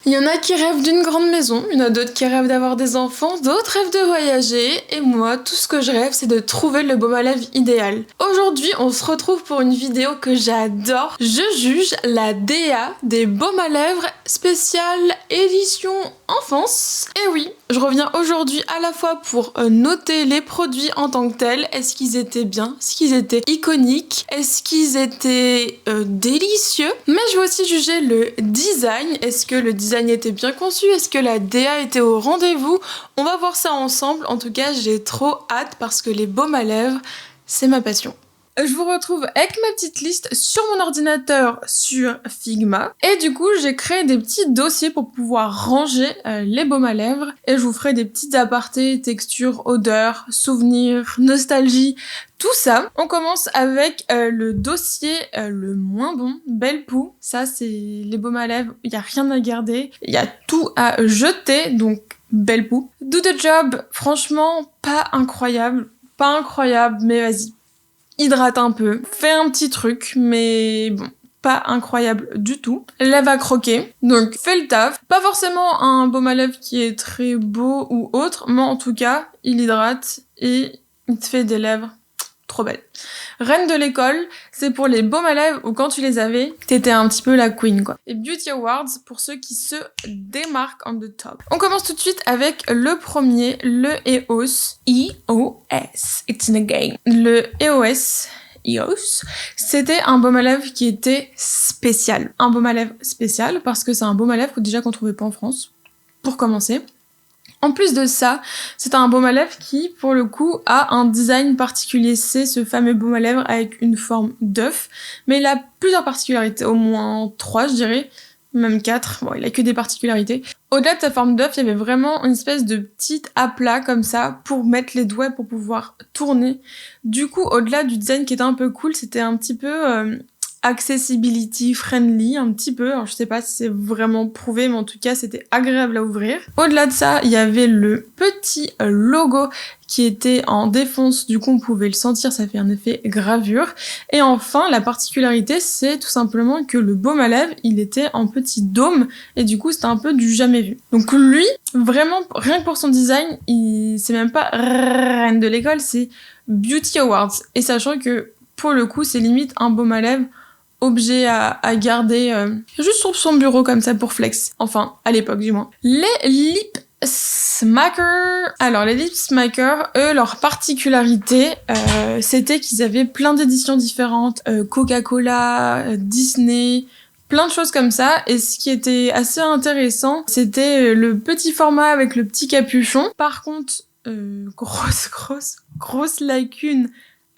Il y en a qui rêvent d'une grande maison, il y en a d'autres qui rêvent d'avoir des enfants, d'autres rêvent de voyager, et moi, tout ce que je rêve, c'est de trouver le baume à lèvres idéal. Aujourd'hui, on se retrouve pour une vidéo que j'adore. Je juge la DA des baumes à lèvres spéciale édition enfance. Et oui, je reviens aujourd'hui à la fois pour noter les produits en tant que tels. Est-ce qu'ils étaient bien? Est-ce qu'ils étaient iconiques? Est-ce qu'ils étaient délicieux? Mais je vais aussi juger le design. Est-ce que le design était bien conçu? Est-ce que la DA était au rendez-vous? On va voir ça ensemble. En tout cas, j'ai trop hâte parce que les baumes à lèvres, c'est ma passion. Je vous retrouve avec ma petite liste sur mon ordinateur sur Figma. Et du coup, j'ai créé des petits dossiers pour pouvoir ranger les baumes à lèvres. Et je vous ferai des petites apartés, textures, odeurs, souvenirs, nostalgie, tout ça. On commence avec le dossier le moins bon, Belle Poux. Ça, c'est les baumes à lèvres, il n'y a rien à garder. Il y a tout à jeter, donc Belle Poux. Do the Job, franchement, pas incroyable. Pas incroyable, mais vas-y. Hydrate un peu, fais un petit truc, mais bon, pas incroyable du tout. Lèvres à croquer, donc fais le taf. Pas forcément un baume à lèvres qui est très beau ou autre, mais en tout cas, il hydrate et il te fait des lèvres trop belles. Reine de l'école, c'est pour les baumes à lèvres où quand tu les avais, t'étais un petit peu la queen quoi. Et Beauty Awards pour ceux qui se démarquent on the top. On commence tout de suite avec le premier, le EOS. E-O-S. It's in a game. Le EOS, c'était un baume à lèvres qui était spécial. Un baume à lèvres spécial parce que c'est un baume à lèvres déjà qu'on trouvait pas en France, pour commencer. En plus de ça, c'est un baume à lèvres qui, pour le coup, a un design particulier. C'est ce fameux baume à lèvres avec une forme d'œuf. Mais il a plusieurs particularités, au moins 3 je dirais, même 4. Bon, il a que des particularités. Au-delà de sa forme d'œuf, il y avait vraiment une espèce de petit aplat comme ça pour mettre les doigts pour pouvoir tourner. Du coup, au-delà du design qui était un peu cool, c'était un petit peu accessibility friendly, un petit peu. Alors je sais pas si c'est vraiment prouvé, mais en tout cas c'était agréable à ouvrir. Au-delà de ça, il y avait le petit logo qui était en défonce, du coup on pouvait le sentir, ça fait un effet gravure. Et enfin, la particularité, c'est tout simplement que le baume à lèvres, il était en petit dôme, et du coup c'était un peu du jamais vu. Donc lui, vraiment, rien que pour son design, c'est même pas reine de l'école, c'est Beauty Awards. Et sachant que, pour le coup, c'est limite un baume à lèvres objet à garder juste sur son bureau comme ça pour flex. Enfin, à l'époque du moins. Les lip smackers. Alors les lip smackers, eux, leur particularité, c'était qu'ils avaient plein d'éditions différentes. Coca-Cola, Disney, plein de choses comme ça. Et ce qui était assez intéressant, c'était le petit format avec le petit capuchon. Par contre, grosse lacune.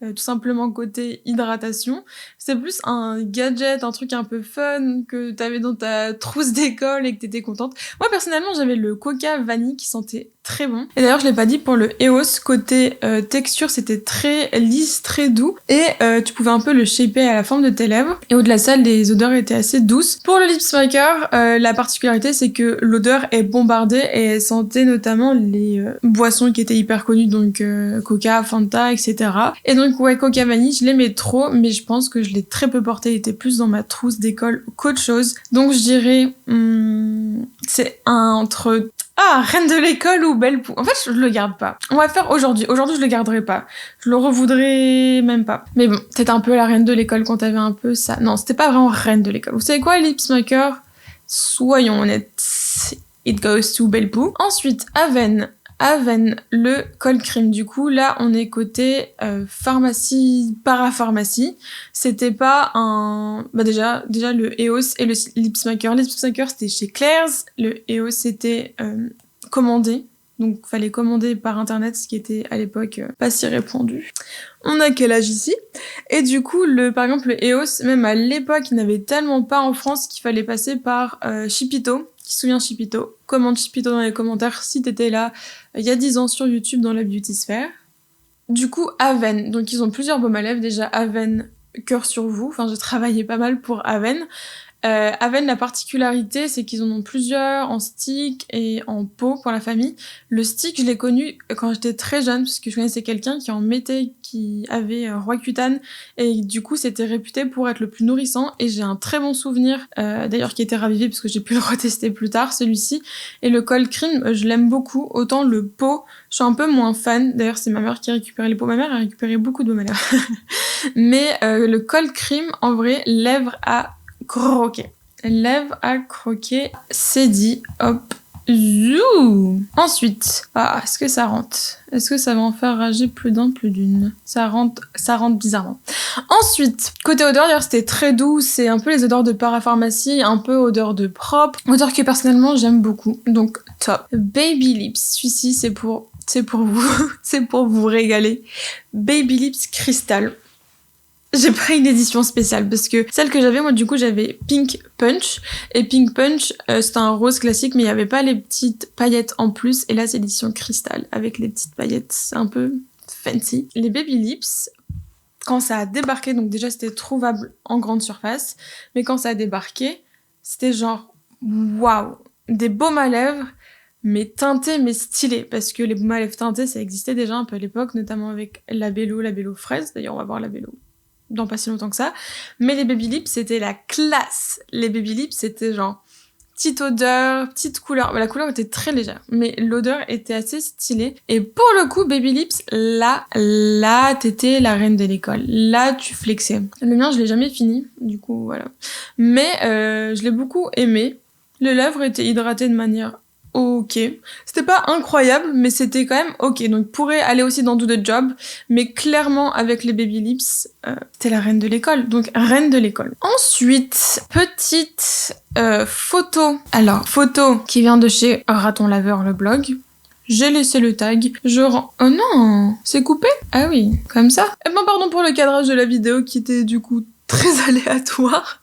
Tout simplement côté hydratation. C'est plus un gadget, un truc un peu fun que t'avais dans ta trousse d'école et que t'étais contente. Moi, personnellement, j'avais le Coca Vanille qui sentait très bon. Et d'ailleurs, je l'ai pas dit, pour le EOS, côté texture, c'était très lisse, très doux. Et tu pouvais un peu le shaper à la forme de tes lèvres. Et au-delà de ça, les odeurs étaient assez douces. Pour le Lip Smacker, la particularité, c'est que l'odeur est bombardée et elle sentait notamment les boissons qui étaient hyper connues, donc Coca, Fanta, etc. Et donc, ouais, Coca Vanille, je l'aimais trop, mais je pense que je l'ai très peu porté, il était plus dans ma trousse d'école qu'autre chose. Donc je dirais, c'est entre Reine de l'école ou Belle Poux. En fait, je le garde pas. On va faire aujourd'hui. Aujourd'hui, je le garderai pas. Je le revoudrais même pas. Mais bon, c'était un peu la reine de l'école quand t'avais un peu ça. Non, c'était pas vraiment reine de l'école. Vous savez quoi, Lip Smacker? Soyons honnêtes. It goes to Belle Poux. Ensuite, Aven, le cold cream. Du coup, là, on est côté pharmacie, parapharmacie. C'était pas un... Bah déjà le EOS et le Lip Smacker. Le Lip Smacker, c'était chez Claire's. Le EOS, c'était commandé. Donc, fallait commander par Internet, ce qui était, à l'époque, pas si répandu. On a quel âge ici? Et du coup, par exemple, le EOS, même à l'époque, il n'avait tellement pas en France qu'il fallait passer par Chipito. Qui se souvient Chipito? Commente Chipito dans les commentaires si t'étais là il y a 10 ans sur YouTube dans la beauty sphère. Du coup, Aven. Donc, ils ont plusieurs baumes à lèvres. Déjà, Aven, cœur sur vous. Enfin, j'ai travaillé pas mal pour Aven. Aven, la particularité, c'est qu'ils en ont plusieurs en stick et en pot pour la famille. Le stick, je l'ai connu quand j'étais très jeune, parce que je connaissais quelqu'un qui en mettait, qui avait Roaccutane, et du coup, c'était réputé pour être le plus nourrissant, et j'ai un très bon souvenir, d'ailleurs qui était ravivé, parce que j'ai pu le retester plus tard, celui-ci. Et le cold cream, je l'aime beaucoup, autant le pot, je suis un peu moins fan. D'ailleurs, c'est ma mère qui a récupéré les pots. Ma mère a récupéré beaucoup de baume à lèvres. Mais le cold cream, en vrai, lèvres à croquer. Lèvres à croquer, c'est dit. Hop. Zou. Ensuite, est-ce que ça rentre? Est-ce que ça va en faire rager plus d'un, plus d'une? Ça rentre bizarrement. Ensuite, côté odeur, d'ailleurs, c'était très doux. C'est un peu les odeurs de parapharmacie, un peu odeur de propre. Odeur que personnellement, j'aime beaucoup. Donc, top. Baby Lips. Celui-ci, c'est pour vous. C'est pour vous régaler. Baby Lips Crystal. J'ai pris une édition spéciale parce que celle que j'avais, moi du coup j'avais Pink Punch, et Pink Punch c'était un rose classique mais il n'y avait pas les petites paillettes en plus, et là c'est l'édition cristal avec les petites paillettes, c'est un peu fancy. Les Baby Lips, quand ça a débarqué, donc déjà c'était trouvable en grande surface, mais quand ça a débarqué, c'était genre waouh, des baumes à lèvres mais teintés, mais stylés, parce que les baumes à lèvres teintés ça existait déjà un peu à l'époque, notamment avec Labello fraise, d'ailleurs on va voir Labello dans pas si longtemps que ça, mais les Baby Lips c'était la classe. Les Baby Lips c'était genre petite odeur, petite couleur, la couleur était très légère, mais l'odeur était assez stylée, et pour le coup Baby Lips, là t'étais la reine de l'école, là tu flexais. Le mien je l'ai jamais fini, du coup voilà, mais je l'ai beaucoup aimé. Les lèvres étaient hydratées de manière ok. C'était pas incroyable, mais c'était quand même ok. Donc pourrait aller aussi dans Do the Job, mais clairement avec les Baby Lips, t'es la reine de l'école. Donc reine de l'école. Ensuite, petite photo. Alors, photo qui vient de chez Raton Laveur, le blog. J'ai laissé le tag. Oh non, c'est coupé? Ah oui, comme ça. Eh ben pardon pour le cadrage de la vidéo qui était du coup très aléatoire.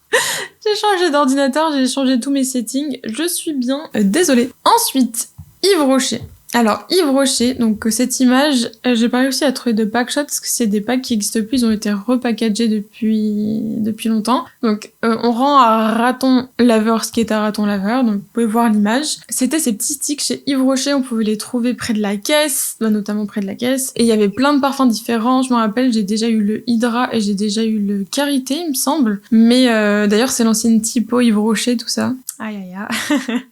J'ai changé d'ordinateur, j'ai changé tous mes settings, je suis bien désolée. Ensuite, Yves Rocher. Alors, Yves Rocher, donc cette image, j'ai pas réussi à trouver de pack shot parce que c'est des packs qui existent plus, ils ont été repackagés depuis longtemps. Donc, on rend à Raton Laveur ce qui est à Raton Laveur, donc vous pouvez voir l'image. C'était ces petits sticks chez Yves Rocher, on pouvait les trouver près de la caisse, notamment près de la caisse. Et il y avait plein de parfums différents, je me rappelle, j'ai déjà eu le Hydra et j'ai déjà eu le Karité, il me semble. Mais d'ailleurs, c'est l'ancienne typo Yves Rocher, tout ça. Aïe aïe aïe.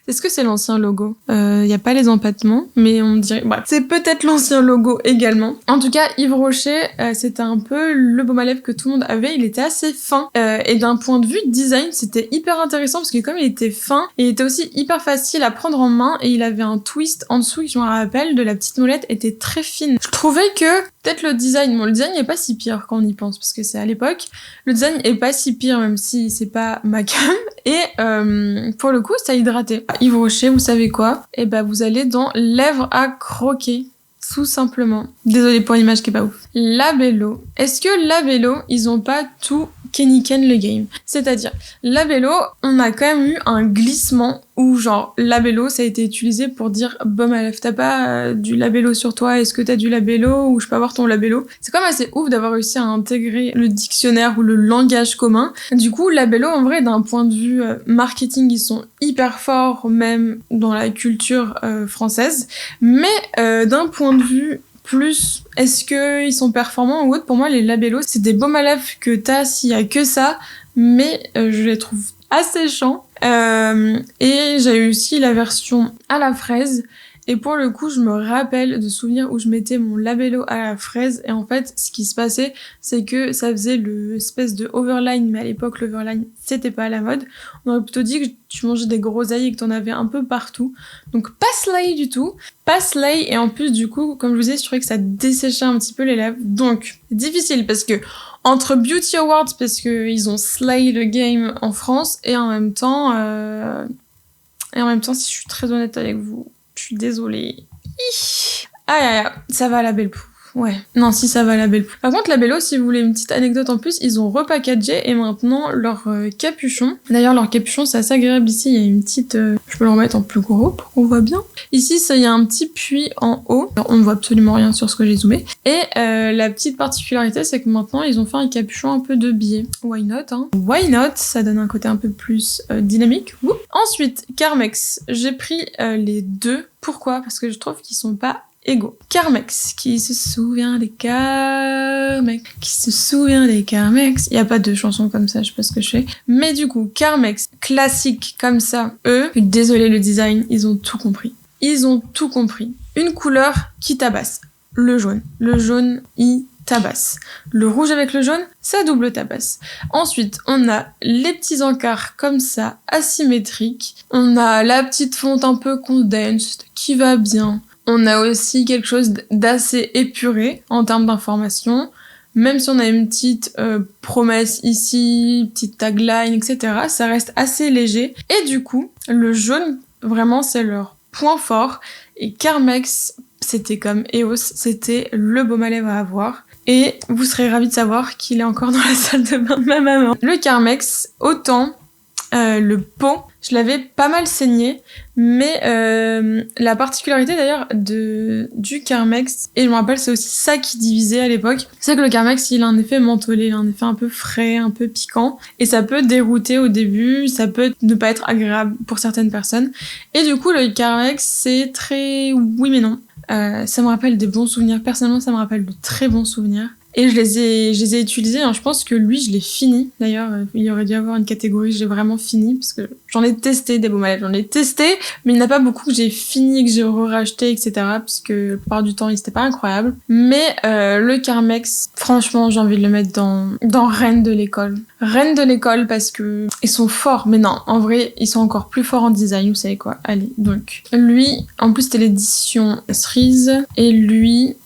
Est-ce que c'est l'ancien logo? Y a pas les empattements, mais on dirait... Bref, c'est peut-être l'ancien logo également. En tout cas, Yves Rocher, c'était un peu le baume à lèvres que tout le monde avait. Il était assez fin. Et d'un point de vue design, c'était hyper intéressant parce que comme il était fin, il était aussi hyper facile à prendre en main et il avait un twist en dessous, je me rappelle, de la petite molette était très fine. Je trouvais que peut-être le design est pas si pire quand on y pense parce que c'est à l'époque. Le design est pas si pire même si c'est pas ma cam. Et pour le coup, ça hydratait. Yves Rocher, vous savez quoi? Et bah vous allez dans lèvres à croquer, tout simplement. Désolée pour l'image qui est pas ouf. Labello. Est-ce que Labello, ils ont pas tout Kenny Ken le game? C'est-à-dire, Labello, on a quand même eu un glissement où genre Labello, ça a été utilisé pour dire baume à lèvres, t'as pas du Labello sur toi, est-ce que t'as du Labello ou je peux avoir ton Labello? C'est quand même assez ouf d'avoir réussi à intégrer le dictionnaire ou le langage commun. Du coup, Labello, en vrai, d'un point de vue marketing, ils sont hyper forts, même dans la culture française, mais d'un point de vue plus, est-ce qu'ils sont performants ou autre? Pour moi, les Labello, c'est des baumes à lèvres que t'as s'il y a que ça, mais je les trouve asséchants. Et j'ai eu aussi la version à la fraise. Et pour le coup, je me rappelle de souvenirs où je mettais mon Labello à la fraise. Et en fait, ce qui se passait, c'est que ça faisait le espèce de overline. Mais à l'époque, l'overline, c'était pas à la mode. On aurait plutôt dit que tu mangeais des groseilles et que t'en avais un peu partout. Donc pas slay du tout. Pas slay. Et en plus, du coup, comme je vous disais, je trouvais que ça desséchait un petit peu les lèvres. Donc, difficile parce que entre Beauty Awards, parce que ils ont slay le game en France, et en même temps, si je suis très honnête avec vous, je suis désolée. Aïe aïe aïe, ça va à la belle poule. Ouais. Non, si ça va Labello. Par contre, Labello, si vous voulez une petite anecdote en plus, ils ont repackagé et maintenant leur capuchon. D'ailleurs, leur capuchon, c'est assez agréable ici. Il y a une petite... je peux le remettre en plus gros pour qu'on voit bien. Ici, il y a un petit puits en haut. Alors, on ne voit absolument rien sur ce que j'ai zoomé. Et la petite particularité, c'est que maintenant, ils ont fait un capuchon un peu de biais. Why not, hein? Why not? Ça donne un côté un peu plus dynamique. Ouh. Ensuite, Carmex. J'ai pris les deux. Pourquoi? Parce que je trouve qu'ils sont pas égaux. Carmex, qui se souvient des Carmex, qui se souvient des Carmex. Il y a pas de chanson comme ça, je sais pas ce que je fais. Mais du coup, Carmex, classique comme ça, eux, désolé le design, ils ont tout compris. Ils ont tout compris. Une couleur qui tabasse. Le jaune. Le jaune, il tabasse. Le rouge avec le jaune, ça double tabasse. Ensuite, on a les petits encarts comme ça, asymétriques. On a la petite fonte un peu condensed, qui va bien. On a aussi quelque chose d'assez épuré en termes d'information. Même si on a une petite promesse ici, petite tagline, etc., ça reste assez léger. Et du coup, le jaune, vraiment, c'est leur point fort. Et Carmex, c'était comme EOS, c'était le baume à lèvres à avoir. Et vous serez ravis de savoir qu'il est encore dans la salle de bain de ma maman. Le Carmex, autant le pot, je l'avais pas mal saigné, mais la particularité d'ailleurs du Carmex, et je me rappelle c'est aussi ça qui divisait à l'époque, c'est que le Carmex il a un effet mentholé, il a un effet un peu frais, un peu piquant, et ça peut dérouter au début, ça peut ne pas être agréable pour certaines personnes, et du coup le Carmex c'est très oui mais non. Ça me rappelle des bons souvenirs, personnellement ça me rappelle de très bons souvenirs. Et je les ai utilisés, hein. Je pense que lui, je l'ai fini. D'ailleurs, il y aurait dû avoir une catégorie, j'ai vraiment fini, parce que j'en ai testé des baumes à lèvres, j'en ai testé, mais il n'y en a pas beaucoup que j'ai fini, que j'ai re-racheté, etc., puisque la plupart du temps, ils étaient pas incroyables. Mais le Carmex, franchement, j'ai envie de le mettre dans Reine de l'école. Reine de l'école, parce que ils sont forts, mais non, en vrai, ils sont encore plus forts en design, vous savez quoi. Allez, donc, lui, en plus, c'était l'édition cerise, et lui...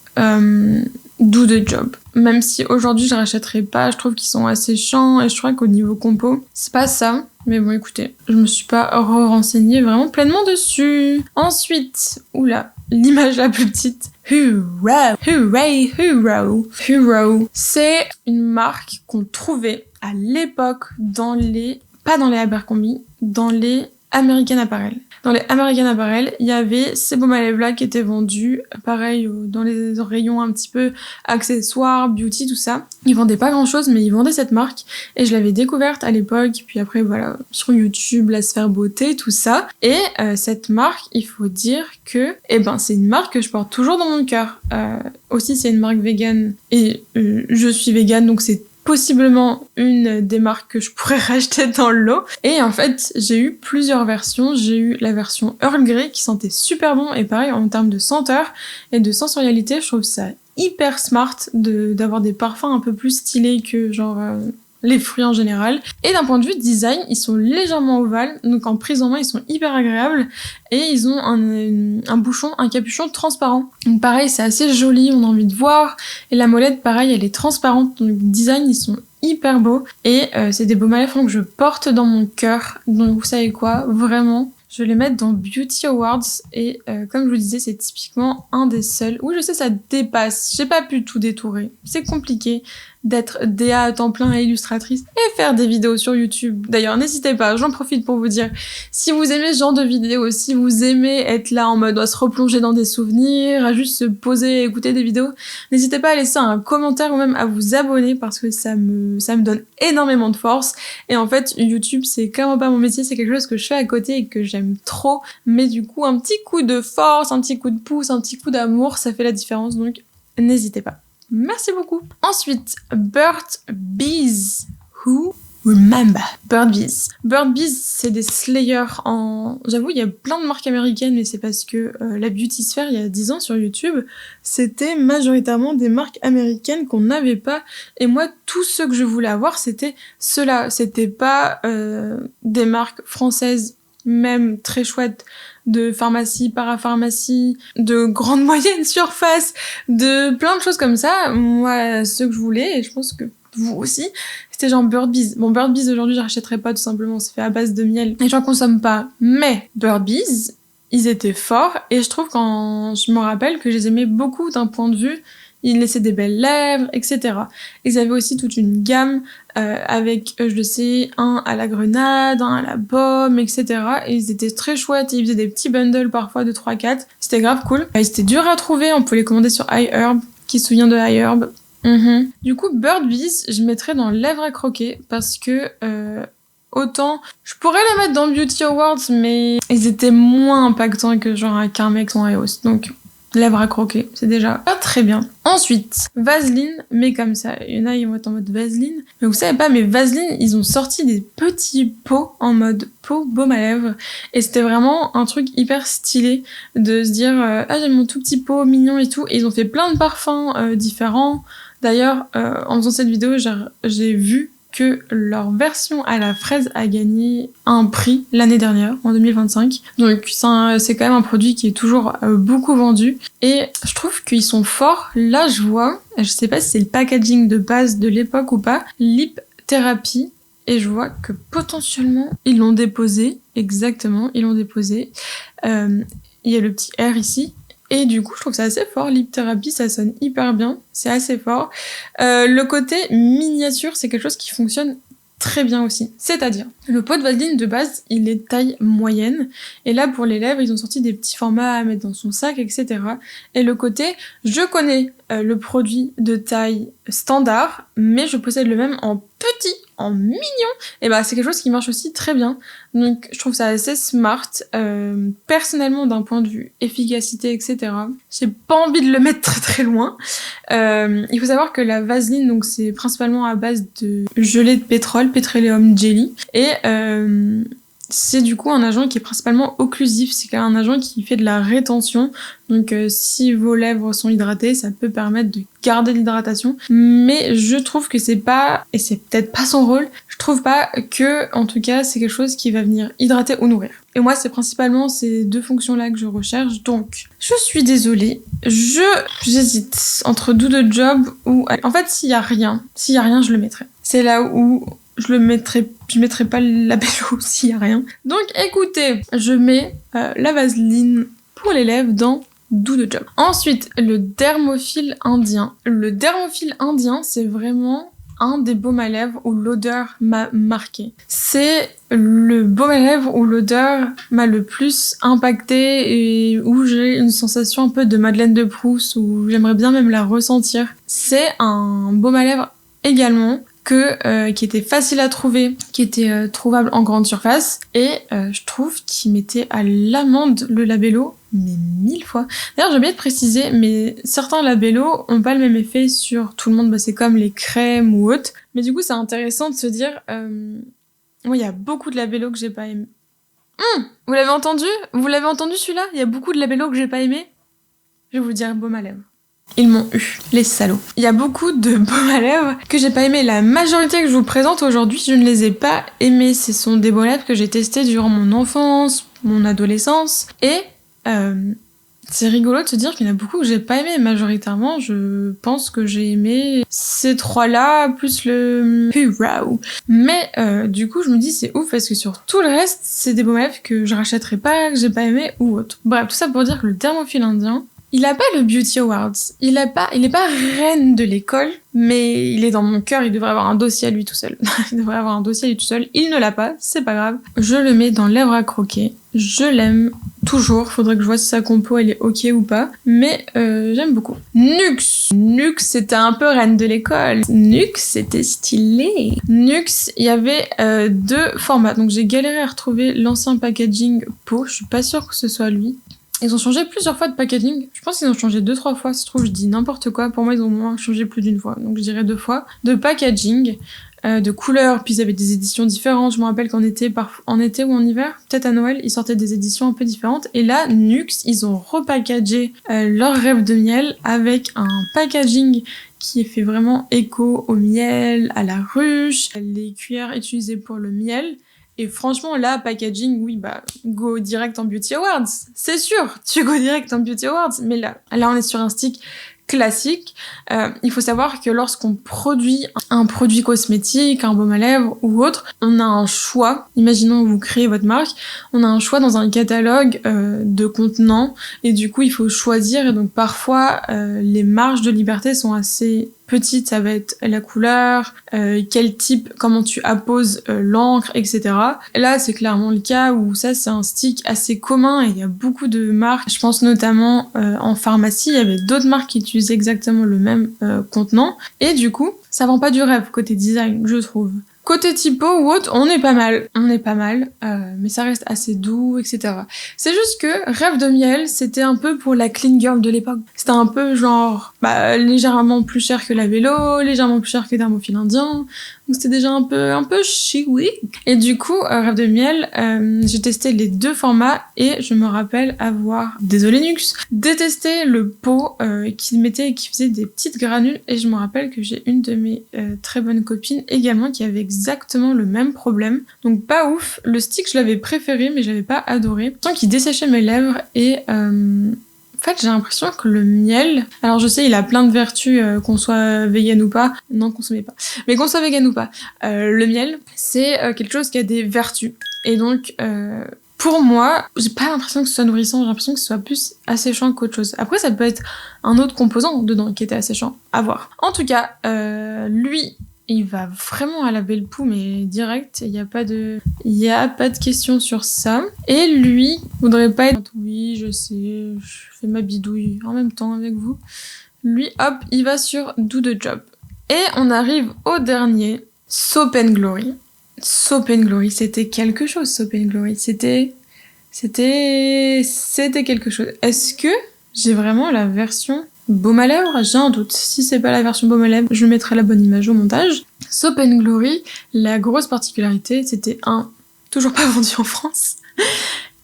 do the job. Même si aujourd'hui je rachèterai pas, je trouve qu'ils sont assez chiants et je crois qu'au niveau compo, c'est pas ça. Mais bon écoutez, je me suis pas renseignée vraiment pleinement dessus. Ensuite, oula, l'image la plus petite. Hero, hooray, hero. Hero, c'est une marque qu'on trouvait à l'époque dans les... pas dans les Abercrombie, dans les American Apparel. Dans les American Apparel, il y avait ces baumes à lèvres là qui étaient vendus, pareil, dans les rayons un petit peu accessoires, beauty, tout ça. Ils vendaient pas grand chose, mais ils vendaient cette marque, et je l'avais découverte à l'époque, puis après voilà, sur YouTube, la sphère beauté, tout ça. Et cette marque, il faut dire que, c'est une marque que je porte toujours dans mon cœur. Aussi, c'est une marque vegan, et je suis vegan, donc c'est possiblement une des marques que je pourrais racheter dans le lot. Et en fait, j'ai eu plusieurs versions. J'ai eu la version Earl Grey qui sentait super bon, et pareil, en termes de senteur et de sensorialité, je trouve ça hyper smart d'avoir des parfums un peu plus stylés que genre les fruits en général. Et d'un point de vue design, ils sont légèrement ovales, donc en prise en main, ils sont hyper agréables, et ils ont un bouchon, un capuchon transparent. Donc pareil, c'est assez joli, on a envie de voir, et la molette, pareil, elle est transparente, donc design, ils sont hyper beaux, et c'est des baumes à lèvres que je porte dans mon cœur, donc vous savez quoi, vraiment, je vais les mettre dans Beauty Awards, et comme je vous disais, c'est typiquement un des seuls. Oui, je sais, ça dépasse, j'ai pas pu tout détourer, c'est compliqué d'être DA à temps plein et illustratrice et faire des vidéos sur YouTube. D'ailleurs, n'hésitez pas, j'en profite pour vous dire, si vous aimez ce genre de vidéos, si vous aimez être là en mode à se replonger dans des souvenirs, à juste se poser et écouter des vidéos, n'hésitez pas à laisser un commentaire ou même à vous abonner, parce que ça me donne énormément de force. Et en fait, YouTube, c'est clairement pas mon métier, c'est quelque chose que je fais à côté et que j'aime trop. Mais du coup, un petit coup de force, un petit coup de pouce, un petit coup d'amour, ça fait la différence, donc n'hésitez pas. Merci beaucoup. Ensuite, Burt's Bees. Who remember? Burt's Bees. Burt's Bees, c'est des slayers en... J'avoue, il y a plein de marques américaines, mais c'est parce que la beauty sphere, il y a 10 ans sur YouTube, c'était majoritairement des marques américaines qu'on n'avait pas. Et moi, tous ceux que je voulais avoir, c'était ceux-là. C'était pas des marques françaises, même très chouettes, de pharmacie, parapharmacie, de grande moyenne surface, de plein de choses comme ça. Moi, ce que je voulais, et je pense que vous aussi, c'était genre Burt's Bees. Bon, Burt's Bees, aujourd'hui, je rachèterais pas, tout simplement, c'est fait à base de miel, et j'en consomme pas. Mais Burt's Bees, ils étaient forts, et je trouve je me rappelle que je les aimais beaucoup d'un point de vue, ils laissaient des belles lèvres, etc. Ils avaient aussi toute une gamme avec, je sais, un à la grenade, un à la pomme, etc. Et ils étaient très chouettes, ils faisaient des petits bundles parfois de 3-4. C'était grave cool. Ils étaient durs à trouver, on pouvait les commander sur iHerb. Qui se souvient de iHerb? Du coup, Bird Bees, je mettrais dans lèvres à croquer parce que autant je pourrais les mettre dans Beauty Awards, mais ils étaient moins impactants que genre un Carmex ou un EOS. Donc lèvres à croquer, c'est déjà pas très bien. Ensuite, Vaseline, mais comme ça, il y en a, ils vont être en mode Vaseline. Mais vous savez pas, mais Vaseline, ils ont sorti des petits pots en mode pot baume à lèvres. Et c'était vraiment un truc hyper stylé de se dire, ah j'ai mon tout petit pot mignon et tout. Et ils ont fait plein de parfums différents. D'ailleurs, en faisant cette vidéo, j'ai vu que leur version à la fraise a gagné un prix l'année dernière, en 2025. Donc c'est quand même un produit qui est toujours beaucoup vendu. Et je trouve qu'ils sont forts. Là, je vois, je sais pas si c'est le packaging de base de l'époque ou pas, Lip Therapy. Et je vois que potentiellement, ils l'ont déposé. Exactement, ils l'ont déposé. Il y a le petit R ici. Et du coup, je trouve ça assez fort. Lip Therapy, ça sonne hyper bien. C'est assez fort. Le côté miniature, c'est quelque chose qui fonctionne très bien aussi. C'est-à-dire, le pot de Vaseline de base, il est taille moyenne. Et là, pour les lèvres, ils ont sorti des petits formats à mettre dans son sac, etc. Et le côté, je connais le produit de taille standard, mais je possède le même en petit, en mignon. Et bah, c'est quelque chose qui marche aussi très bien. Donc, je trouve ça assez smart. Personnellement, d'un point de vue efficacité, etc., j'ai pas envie de le mettre très très loin. Il faut savoir que la Vaseline, donc, c'est principalement à base de gelée de pétrole, Petroleum Jelly. Et c'est du coup un agent qui est principalement occlusif, c'est quand même un agent qui fait de la rétention. Donc si vos lèvres sont hydratées, ça peut permettre de garder l'hydratation. Mais je trouve que c'est pas, et c'est peut-être pas son rôle, je trouve pas que, en tout cas, c'est quelque chose qui va venir hydrater ou nourrir. Et moi, c'est principalement ces deux fonctions-là que je recherche. Donc, je suis désolée, j'hésite entre Do the Job ou... En fait, s'il y a rien, je le mettrai. C'est là où je mettrai pas le labello s'il y a rien. Donc écoutez, je mets la Vaseline pour les lèvres dans Do the Job. Ensuite, le Dermophile indien. Le Dermophile indien, c'est vraiment un des baumes à lèvres où l'odeur m'a marqué. C'est le baume à lèvres où l'odeur m'a le plus impacté et où j'ai une sensation un peu de Madeleine de Proust, où j'aimerais bien même la ressentir. C'est un baume à lèvres également qui était facile à trouver, qui était trouvable en grande surface, et je trouve qu'il mettait à l'amende le labello, mais 1000 fois. D'ailleurs, j'ai oublié de préciser, mais certains labellos ont pas le même effet sur tout le monde, bah, c'est comme les crèmes ou autres, mais du coup, c'est intéressant de se dire, moi, il y a beaucoup de labellos que j'ai pas aimé. Vous l'avez entendu? Vous l'avez entendu celui-là? Il y a beaucoup de labellos que j'ai pas aimé. Je vais vous dire baume à lèvres. Ils m'ont eu, les salauds. Il y a beaucoup de baumes à lèvres que j'ai pas aimé. La majorité que je vous présente aujourd'hui, je ne les ai pas aimés. Ce sont des baumes à lèvres que j'ai testés durant mon enfance, mon adolescence. Et c'est rigolo de se dire qu'il y en a beaucoup que j'ai pas aimé. Majoritairement, je pense que j'ai aimé ces trois-là, plus le Purao. Mais du coup, je me dis c'est ouf parce que sur tout le reste, c'est des baumes à lèvres que je rachèterai pas, que j'ai pas aimé ou autre. Bref, tout ça pour dire que le Dermophile indien, il a pas le Beauty Awards, il est pas reine de l'école, mais il est dans mon cœur, il devrait avoir un dossier à lui tout seul. Il devrait avoir un dossier à lui tout seul, il ne l'a pas, c'est pas grave. Je le mets dans lèvres à croquer, je l'aime toujours, faudrait que je vois si sa compo elle est ok ou pas, mais j'aime beaucoup. Nuxe, c'était un peu reine de l'école. Nuxe, c'était stylé. Nuxe, il y avait deux formats, donc j'ai galéré à retrouver l'ancien packaging pot, je suis pas sûre que ce soit lui. Ils ont changé plusieurs fois de packaging. Je pense qu'ils ont changé 2-3 fois. Si je trouve, je dis n'importe quoi. Pour moi, ils ont au moins changé plus d'une fois. Donc, je dirais 2 fois. De packaging, de couleurs. Puis, ils avaient des éditions différentes. Je me rappelle qu'en été, en été ou en hiver, peut-être à Noël, ils sortaient des éditions un peu différentes. Et là, Nuxe, ils ont repackagé leur rêve de miel avec un packaging qui est fait vraiment écho au miel, à la ruche, les cuillères utilisées pour le miel. Et franchement, là, packaging, oui, bah, go direct en Beauty Awards. C'est sûr, tu go direct en Beauty Awards. Mais là, on est sur un stick classique. Il faut savoir que lorsqu'on produit un produit cosmétique, un baume à lèvres ou autre, on a un choix. Imaginons que vous créez votre marque, on a un choix dans un catalogue de contenants et du coup il faut choisir et donc parfois les marges de liberté sont assez petites, ça va être la couleur, quel type, comment tu apposes l'encre, etc. Et là c'est clairement le cas où ça c'est un stick assez commun et il y a beaucoup de marques, je pense notamment en pharmacie, il y avait d'autres marques qui utilisaient exactement le même contenant et du coup ça vend pas du rêve côté design, je trouve. Côté typo ou autre, on est pas mal, mais ça reste assez doux, etc. C'est juste que Rêve de miel, c'était un peu pour la clean girl de l'époque. C'était un peu genre, légèrement plus cher que la vélo, légèrement plus cher que Thermofil indien, donc c'était déjà un peu chic. Et du coup, Rêve de miel, j'ai testé les deux formats et je me rappelle avoir, désolé Nux, détesté le pot qui faisait des petites granules et je me rappelle que j'ai une de mes très bonnes copines également qui avait exactement le même problème. Donc pas ouf. Le stick, je l'avais préféré, mais je l'avais pas adoré. Tant qu'il desséchait mes lèvres et en fait, j'ai l'impression que le miel... Alors je sais, il a plein de vertus, qu'on soit vegan ou pas. Non, consommez pas. Mais qu'on soit vegan ou pas. Le miel, c'est quelque chose qui a des vertus. Et donc... pour moi, j'ai pas l'impression que ce soit nourrissant, j'ai l'impression que ce soit plus asséchant qu'autre chose. Après, ça peut être un autre composant dedans qui était asséchant, à voir. En tout cas, lui, il va vraiment à la belle poux, mais direct, il y a pas de question sur ça. Et lui, voudrait pas être... Oui, je sais, je fais ma bidouille en même temps avec vous. Lui, hop, il va sur Do the Job. Et on arrive au dernier, Soap and Glory. Soap and Glory, c'était quelque chose, Soap and Glory. C'était quelque chose. Est-ce que j'ai vraiment la version baume à lèvres? J'ai un doute. Si c'est pas la version baume à lèvres, je mettrai la bonne image au montage. Soap and Glory, la grosse particularité, c'était toujours pas vendu en France,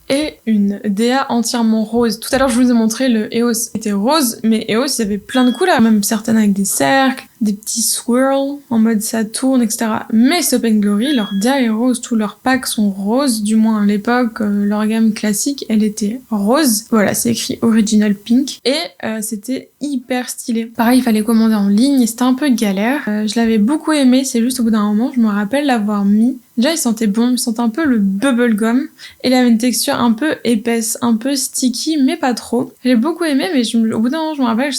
et une DA entièrement rose. Tout à l'heure, je vous ai montré le EOS. C'était rose, mais EOS, il y avait plein de couleurs, même certaines avec des cercles, des petits swirls, en mode ça tourne, etc. Mais Soap and Glory, leur DA est rose, tous leurs packs sont roses, du moins à l'époque, leur gamme classique, elle était rose. Voilà, c'est écrit Original Pink, et c'était hyper stylé. Pareil, il fallait commander en ligne, et c'était un peu galère. Je l'avais beaucoup aimé, c'est juste au bout d'un moment, je me rappelle l'avoir mis. Déjà, il sentait bon, il sentait un peu le bubblegum, et il avait une texture un peu épaisse, un peu sticky, mais pas trop. J'ai beaucoup aimé, mais au bout d'un moment, je me rappelle,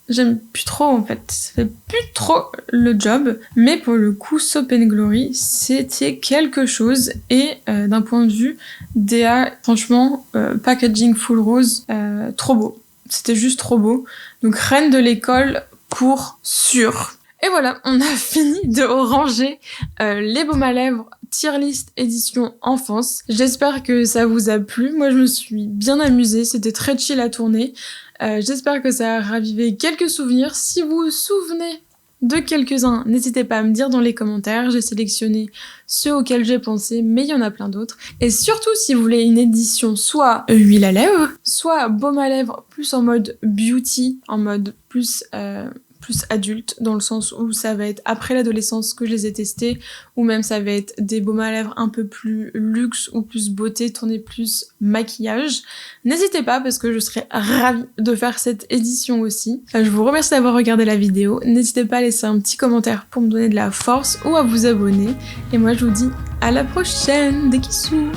j'aime plus trop en fait, ça fait plus trop le job, mais pour le coup Soap and Glory c'était quelque chose et d'un point de vue DA, franchement packaging full rose, trop beau, c'était juste trop beau, donc reine de l'école pour sûr. Et voilà, on a fini de ranger les baumes à lèvres tier list édition enfance. J'espère que ça vous a plu. Moi, je me suis bien amusée. C'était très chill à tourner. J'espère que ça a ravivé quelques souvenirs. Si vous vous souvenez de quelques-uns, n'hésitez pas à me dire dans les commentaires. J'ai sélectionné ceux auxquels j'ai pensé, mais il y en a plein d'autres. Et surtout, si vous voulez une édition soit huile à lèvres, soit baume à lèvres plus en mode beauty, en mode plus adulte, dans le sens où ça va être après l'adolescence que je les ai testés, ou même ça va être des baumes à lèvres un peu plus luxe ou plus beauté, tourné plus maquillage. N'hésitez pas parce que je serais ravie de faire cette édition aussi. Je vous remercie d'avoir regardé la vidéo. N'hésitez pas à laisser un petit commentaire pour me donner de la force ou à vous abonner. Et moi je vous dis à la prochaine, des kissous.